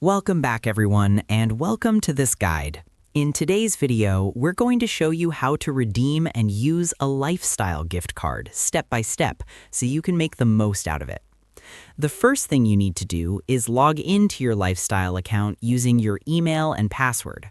Welcome back everyone, and welcome to this guide. In today's video, we're going to show you how to redeem and use a lifestyle gift card step by step so you can make the most out of it. The first thing you need to do is log into your lifestyle account using your email and password.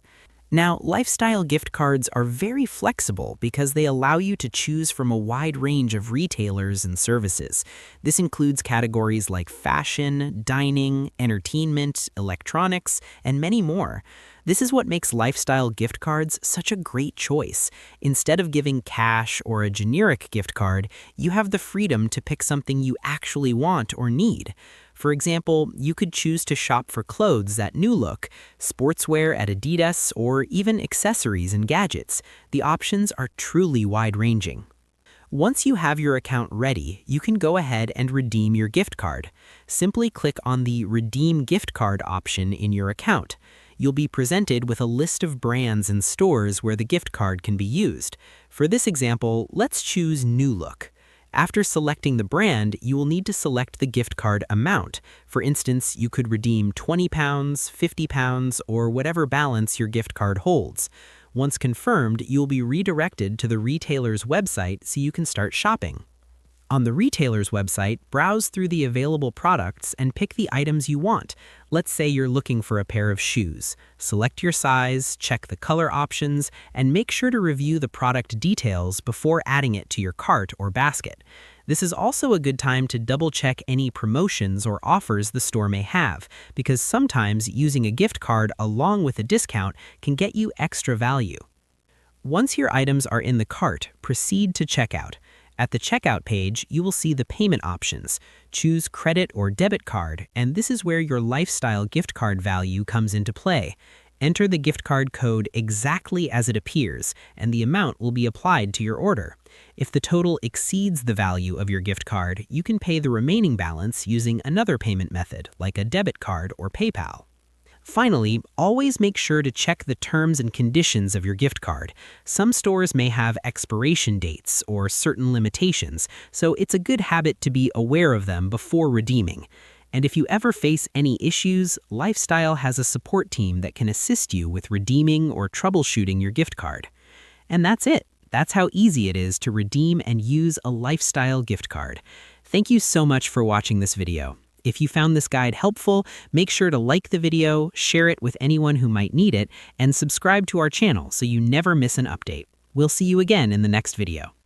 Now, lifestyle gift cards are very flexible because they allow you to choose from a wide range of retailers and services. This includes categories like fashion, dining, entertainment, electronics, and many more. This is what makes lifestyle gift cards such a great choice. Instead of giving cash or a generic gift card, you have the freedom to pick something you actually want or need. For example, you could choose to shop for clothes at New Look, sportswear at Adidas, or even accessories and gadgets. The options are truly wide-ranging. Once you have your account ready, you can go ahead and redeem your gift card. Simply click on the Redeem Gift Card option in your account. You'll be presented with a list of brands and stores where the gift card can be used. For this example, let's choose New Look. After selecting the brand, you will need to select the gift card amount. For instance, you could redeem £20, £50, or whatever balance your gift card holds. Once confirmed, you'll be redirected to the retailer's website so you can start shopping. On the retailer's website, browse through the available products and pick the items you want. Let's say you're looking for a pair of shoes. Select your size, check the color options, and make sure to review the product details before adding it to your cart or basket. This is also a good time to double-check any promotions or offers the store may have, because sometimes using a gift card along with a discount can get you extra value. Once your items are in the cart, proceed to checkout. At the checkout page, you will see the payment options. Choose credit or debit card, and this is where your lifestyle gift card value comes into play. Enter the gift card code exactly as it appears, and the amount will be applied to your order. If the total exceeds the value of your gift card, you can pay the remaining balance using another payment method, like a debit card or PayPal. Finally, always make sure to check the terms and conditions of your gift card. Some stores may have expiration dates or certain limitations, so it's a good habit to be aware of them before redeeming. And if you ever face any issues, Lifestyle has a support team that can assist you with redeeming or troubleshooting your gift card. And that's it. That's how easy it is to redeem and use a lifestyle gift card. Thank you so much for watching this video. If you found this guide helpful, make sure to like the video, share it with anyone who might need it, and subscribe to our channel so you never miss an update. We'll see you again in the next video.